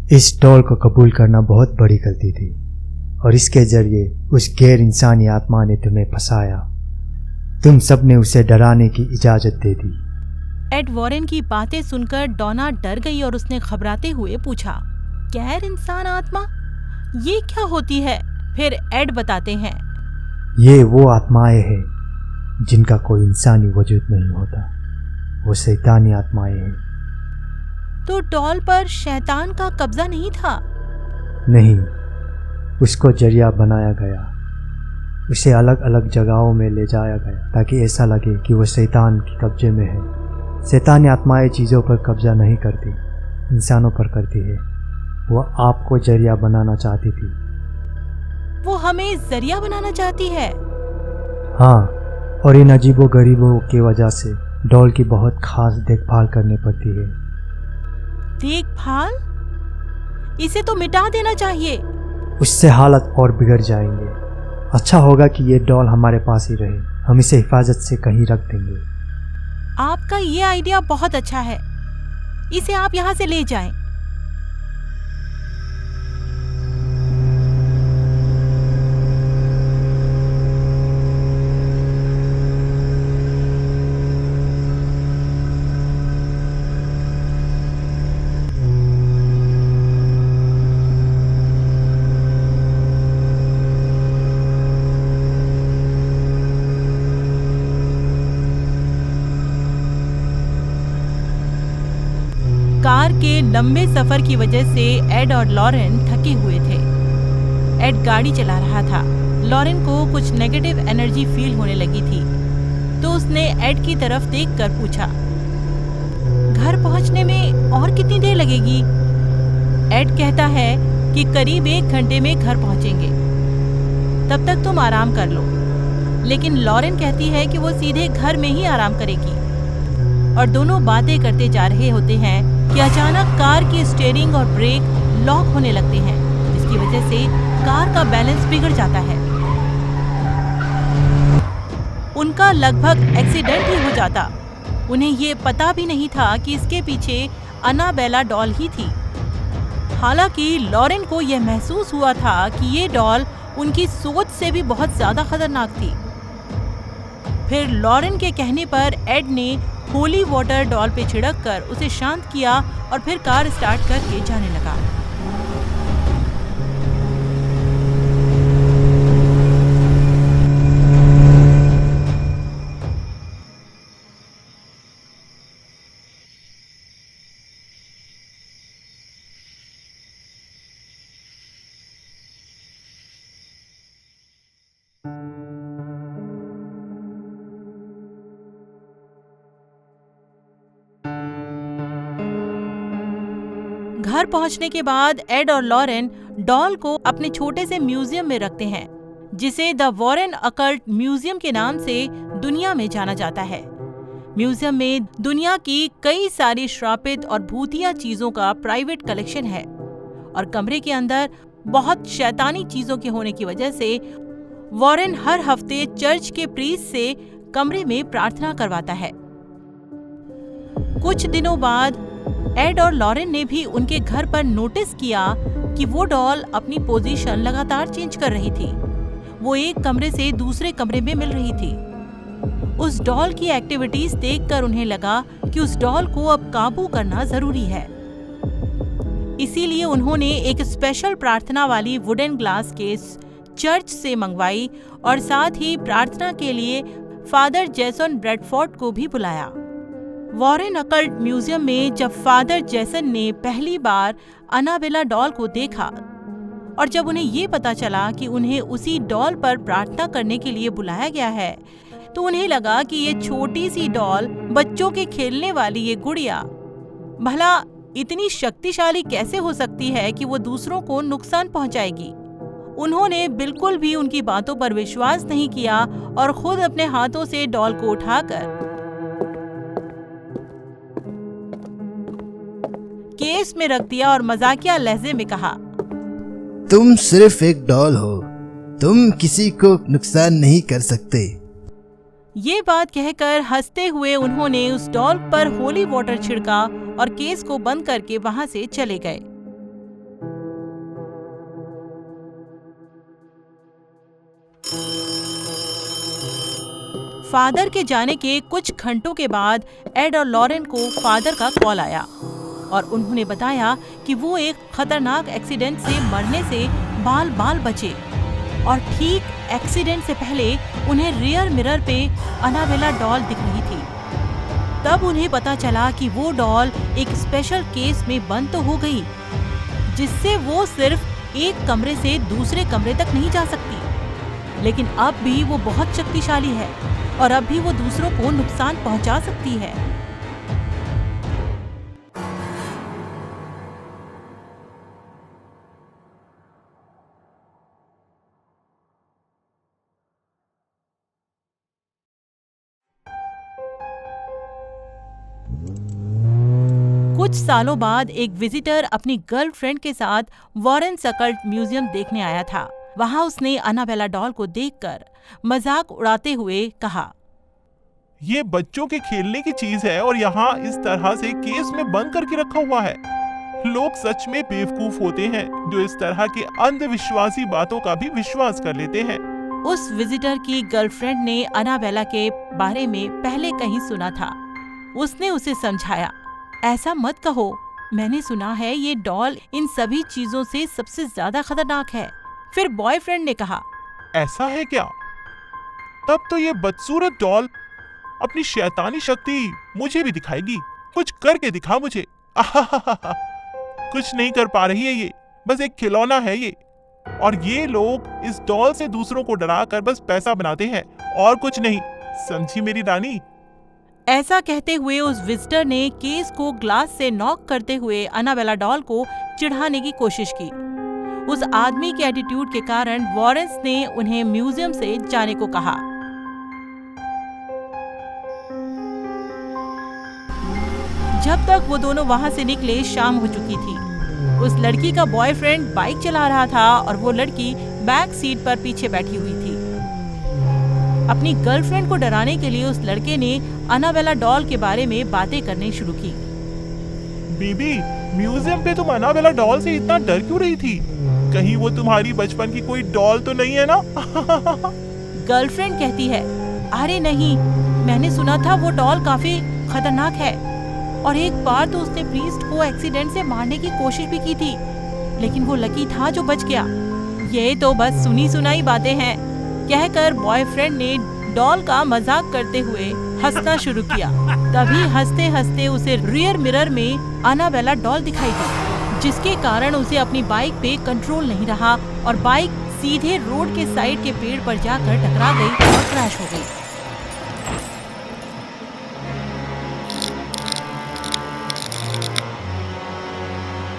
इस डॉल को कबूल करना बहुत बड़ी गलती थी और इसके जरिए उस गैर इंसानी आत्मा ने तुम्हें फंसाया। तुम सब ने उसे डराने की इजाजत दे दी। एड वॉरेन की बातें सुनकर डॉना डर गई और उसने घबराते हुए पूछा, गैर इंसान आत्मा, ये क्या होती है? फिर एड बताते हैं, ये वो आत्माएं हैं जिनका कोई इंसानी वजूद नहीं होता, वो शैतानी आत्माएं हैं। तो डॉल पर शैतान का कब्जा नहीं था? नहीं, उसको जरिया बनाया गया। उसे अलग अलग जगहों में ले जाया गया ताकि ऐसा लगे कि वो शैतान के कब्जे में है। शैतानी आत्माएं चीज़ों पर कब्जा नहीं करती, इंसानों पर करती है। वो आपको जरिया बनाना चाहती थी। वो हमें जरिया बनाना चाहती है? हाँ, और इन अजीबो गरीबों की वजह से डॉल की बहुत खास देखभाल करनी पड़ती है। देखभाल? इसे तो मिटा देना चाहिए। उससे हालत और बिगड़ जाएंगे। अच्छा होगा कि ये डॉल हमारे पास ही रहे। हम इसे हिफाजत से कहीं रख देंगे। आपका ये आइडिया बहुत अच्छा है। इसे आप यहाँ से ले जाएं। कार के लंबे सफर की वजह से एड और लॉरेन थके हुए थे। एड गाड़ी चला रहा था। लॉरेन को कुछ नेगेटिव एनर्जी फील होने लगी थी, तो उसने एड की तरफ देखकर पूछा, घर पहुंचने में और कितनी देर लगेगी? एड कहता है कि करीब 1 घंटे में घर पहुंचेंगे, तब तक तुम आराम कर लो। लेकिन लॉरेन कहती है कि वो सीधे घर में ही आराम करेगी। और दोनों बातें करते जा रहे होते हैं कि अचानक कार की स्टीयरिंग और ब्रेक लॉक होने लगते हैं, जिसकी वजह से कार का बैलेंस बिगड़ जाता है। उनका लगभग एक्सीडेंट ही हो जाता। उन्हें ये पता भी नहीं था कि इसके पीछे अनाबेला डॉल ही थी। हालांकि लॉरेन को यह महसूस हुआ था कि ये डॉल उनकी सोच से भी बहुत ज्यादा खतरनाक थी। फिर लॉरेन के कहने पर एड ने होली वाटर डॉल पे छिड़ककर उसे शांत किया और फिर कार स्टार्ट करके जाने लगा। घर पहुंचने के बाद एड और लॉरेन डॉल को अपने छोटे से म्यूजियम में रखते हैं, जिसे द वॉरेन अकल्ट म्यूजियम के नाम से दुनिया में जाना जाता है। म्यूजियम में दुनिया की कई सारी श्रापित और भूतिया चीजों का प्राइवेट कलेक्शन है और कमरे के अंदर बहुत शैतानी चीजों के होने की वजह से वॉरेन हर हफ्ते चर्च के प्रीस्ट से कमरे में प्रार्थना करवाता है। कुछ दिनों बाद एड और लॉरेन ने भी उनके घर पर नोटिस किया कि वो डॉल अपनी पोजीशन लगातार चेंज कर रही थी। वो एक कमरे से दूसरे कमरे में मिल रही थी। उस डॉल की एक्टिविटीज देखकर उन्हें लगा कि उस डॉल को अब काबू करना जरूरी है। इसीलिए उन्होंने एक स्पेशल प्रार्थना वाली वुडन ग्लास केस चर्च से मंगवाई और साथ ही प्रार्थना के लिए फादर जेसन ब्रेडफोर्ड को भी बुलाया। वॉरेन अकल्ट म्यूजियम में जब फादर जेसन ने पहली बार अनाबेला डॉल को देखा और जब उन्हें ये पता चला कि उन्हें उसी डॉल पर प्रार्थना करने के लिए बुलाया गया है, तो उन्हें लगा कि ये छोटी सी डॉल, बच्चों के खेलने वाली ये गुड़िया, भला इतनी शक्तिशाली कैसे हो सकती है कि वो दूसरों को नुकसान पहुंचाएगी। उन्होंने बिल्कुल भी उनकी बातों पर विश्वास नहीं किया और खुद अपने हाथों से डॉल को उठाकर केस में रख दिया और मजाकिया लहजे में कहा, तुम सिर्फ एक डॉल हो, तुम किसी को नुकसान नहीं कर सकते। ये बात कहकर हंसते हुए उन्होंने उस डॉल पर होली वाटर छिड़का और केस को बंद करके वहां से चले गए। फादर के जाने के कुछ घंटों के बाद एड और लॉरेन को फादर का कॉल आया और उन्होंने बताया कि वो एक खतरनाक एक्सीडेंट से मरने से बाल बाल बचे और ठीक एक्सीडेंट से पहले उन्हें रियर मिरर पे अनाबेला डॉल दिख रही थी। तब उन्हें पता चला कि वो डॉल एक स्पेशल केस में बंद तो हो गई, जिससे वो सिर्फ एक कमरे से दूसरे कमरे तक नहीं जा सकती, लेकिन अब भी वो बहुत शक्तिशाली है और अब भी वो दूसरों को नुकसान पहुंचा सकती है। कुछ सालों बाद एक विजिटर अपनी गर्लफ्रेंड के साथ वॉरेन्स अकल्ट म्यूजियम देखने आया था। वहां उसने अनाबेला डॉल को देखकर मजाक उड़ाते हुए कहा, ये बच्चों के खेलने की चीज है और यहाँ इस तरह से केस में बंद करके रखा हुआ है। लोग सच में बेवकूफ होते हैं जो इस तरह की अंधविश्वासी बातों का भी विश्वास कर लेते हैं। उस विजिटर की गर्लफ्रेंड ने अनाबेला के बारे में पहले कहीं सुना था। उसने उसे समझाया, ऐसा मत कहो, मैंने सुना है ये डॉल इन सभी चीजों से सबसे ज्यादा खतरनाक है। फिर बॉयफ्रेंड ने कहा, ऐसा है क्या? तब तो ये बदसूरत डॉल अपनी शैतानी शक्ति मुझे भी दिखाएगी। कुछ करके दिखा मुझे। कुछ नहीं कर पा रही है ये, बस एक खिलौना है ये। और ये लोग इस डॉल से दूसरों को डरा कर बस पैसा बनाते हैं और कुछ नहीं, समझी मेरी रानी? ऐसा कहते हुए उस विजिटर ने केस को ग्लास से नॉक करते हुए अनाबेला डॉल को चिढ़ाने की कोशिश की। उस आदमी के एटीट्यूड के कारण वॉरेन्स ने उन्हें म्यूजियम से जाने को कहा। जब तक वो दोनों वहां से निकले शाम हो चुकी थी। उस लड़की का बॉयफ्रेंड बाइक चला रहा था और वो लड़की बैक सीट पर पीछे बैठी हुई थी। अपनी गर्लफ्रेंड को डराने के लिए उस लड़के ने अनाबेला डॉल के बारे में बातें करने शुरू की। बीबी, म्यूजियम पे तुम अनाबेला डॉल से इतना डर क्यों रही थी? कहीं वो तुम्हारी बचपन की कोई डॉल तो नहीं है ना? गर्लफ्रेंड कहती है, अरे नहीं, मैंने सुना था वो डॉल काफी खतरनाक है और एक बार तो उसने प्रीस्ट को एक्सीडेंट से मारने की कोशिश भी की थी, लेकिन वो लकी था जो बच गया। ये तो बस सुनी सुनाई बातें हैं, कहकर बॉयफ्रेंड ने डॉल का मजाक करते हुए हंसना शुरू किया। तभी हंसते हंसते उसे रियर मिरर में अनाबेला डॉल दिखाई दी, जिसके कारण उसे अपनी बाइक पे कंट्रोल नहीं रहा और बाइक सीधे रोड के साइड के पेड़ पर जाकर टकरा गई और क्रैश हो गई।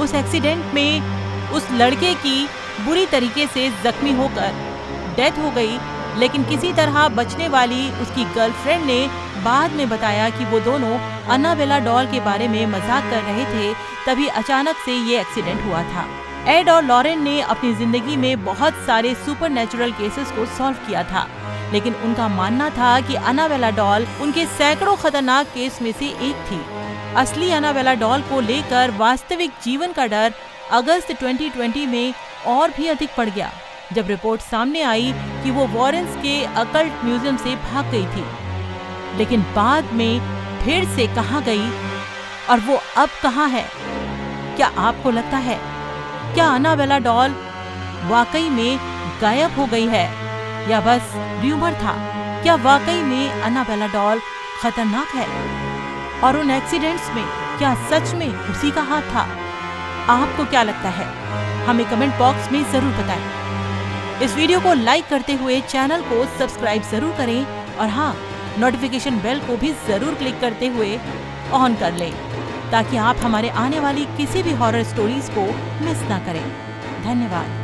उस एक्सीडेंट में उस लड़के की बुरी तरीके से जख्मी होकर डेथ हो गई, लेकिन किसी तरह बचने वाली उसकी गर्लफ्रेंड ने बाद में बताया कि वो दोनों अनाबेला डॉल के बारे में मजाक कर रहे थे, तभी अचानक से ये एक्सीडेंट हुआ था। एड और लॉरेन ने अपनी जिंदगी में बहुत सारे सुपरनैचुरल केसेस को सॉल्व किया था, लेकिन उनका मानना था कि अनाबेला डॉल उनके सैकड़ों खतरनाक केस में से एक थी। असली अनाबेला डॉल को लेकर वास्तविक जीवन का डर अगस्त 2020 में और भी अधिक बढ़ गया, जब रिपोर्ट सामने आई कि वो वॉरेन्स के अकल्ट म्यूजियम से भाग गई थी। लेकिन बाद में फिर से कहाँ गई और वो अब कहाँ है? क्या आपको लगता है क्या अनाबेला डॉल वाकई में गायब हो गई है या बस र्यूमर था? क्या वाकई में अनाबेला डॉल खतरनाक है और उन एक्सीडेंट्स में क्या सच में उसी का हाथ था? आपको क्या लगता है? हमें कमेंट बॉक्स में जरूर बताएं। इस वीडियो को लाइक करते हुए चैनल को सब्सक्राइब जरूर करें और हाँ, नोटिफिकेशन बेल को भी जरूर क्लिक करते हुए ऑन कर लें, ताकि आप हमारे आने वाली किसी भी हॉरर स्टोरीज को मिस ना करें। धन्यवाद।